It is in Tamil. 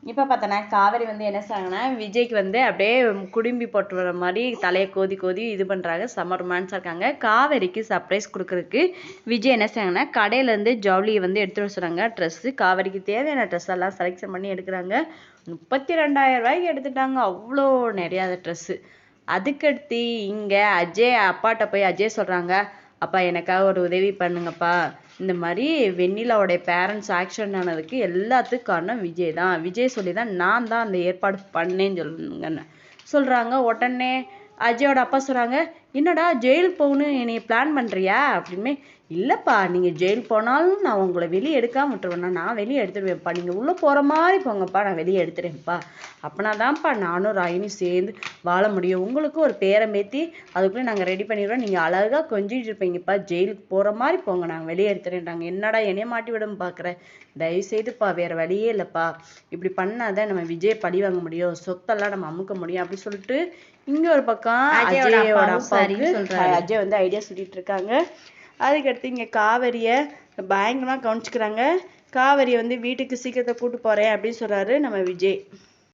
இப்போ பார்த்தோன்னா காவேரி வந்து என்ன செய்றாங்கன்னா விஜய்க்கு வந்து அப்படியே குடும்பி போட்டு வர மாதிரி தலையை கோதி கோதி இது பண்ணுறாங்க. செம்ம ரொமான்ஸாக இருக்காங்க. காவேரிக்கு சர்ப்ரைஸ் கொடுக்குறதுக்கு விஜய் என்ன செய்றாங்கன்னா கடையிலேருந்து ஜவுளியை வந்து எடுத்துகிட்டு வர சொல்கிறாங்க. ட்ரெஸ்ஸு காவேரிக்கு தேவையான ட்ரெஸ் எல்லாம் செலெக்ஷன் பண்ணி எடுக்கிறாங்க. 32,000 ரூபாய்க்கு எடுத்துட்டாங்க. அவ்வளோ நிறையா ட்ரெஸ்ஸு. அதுக்கடுத்து இங்கே அஜய் அப்பாட்ட போய் அஜய் சொல்கிறாங்க, அப்பா எனக்காக ஒரு உதவி பண்ணுங்கப்பா, இந்த மாதிரி வெண்ணிலாவுடைய பேரண்ட்ஸ் ஆக்சிடென்ட் ஆனதுக்கு எல்லாத்துக்கும் காரணம் விஜய் தான், விஜய் சொல்லி தான் நான் தான் அந்த ஏற்பாடு பண்ணேன்னு சொல்கிறாங்க. உடனே அஜயோட அப்பா சொல்கிறாங்க, என்னடா ஜெயிலுக்கு போகணும் என்னைய பிளான் பண்ணுறியா அப்படின்னு. இல்லைப்பா, நீங்கள் ஜெயில் போனாலும் நான் உங்களை வெளியே எடுக்காமல் விட்டுருவேண்ணா, நான் வெளியே எடுத்துடுவேன்ப்பா, நீங்கள் உள்ளே போகிற மாதிரி போங்கப்பா, நான் வெளியே எடுத்துடுவேன்ப்பா, அப்படின்னா தான்ப்பா நானும் ராயினியும் சேர்ந்து வாழ முடியும், உங்களுக்கும் ஒரு பேரம்பேத்தி அதுக்குள்ளே நாங்கள் ரெடி பண்ணிடுவோம், நீங்கள் அழகாக கொஞ்சிட்டு இருப்பீங்கப்பா, ஜெயிலுக்கு போகிற மாதிரி போங்க, நாங்கள் வெளியே எடுத்துடுறாங்க. என்னடா என்னைய மாட்டி விடன்னு பார்க்குறேன், தயவுசெய்துப்பா வேறு வழியே இல்லைப்பா, இப்படி பண்ணாதான் நம்ம விஜய் பழி வாங்க முடியும், சொத்தெல்லாம் நம்ம அமுக்க முடியும் அப்படி சொல்லிட்டு இங்கே ஒரு பக்கம் அஜயோட அப்பாவுக்கு அஜய் வந்து ஐடியா சொல்லிட்டு இருக்காங்க. அதுக்கடுத்து இங்கே காவேரியை பயங்கரமாக கவனிச்சுக்கிறாங்க. காவேரியை வந்து வீட்டுக்கு சீக்கிரத்தை கூட்டு போகிறேன் அப்படின்னு சொல்கிறாரு நம்ம விஜய்.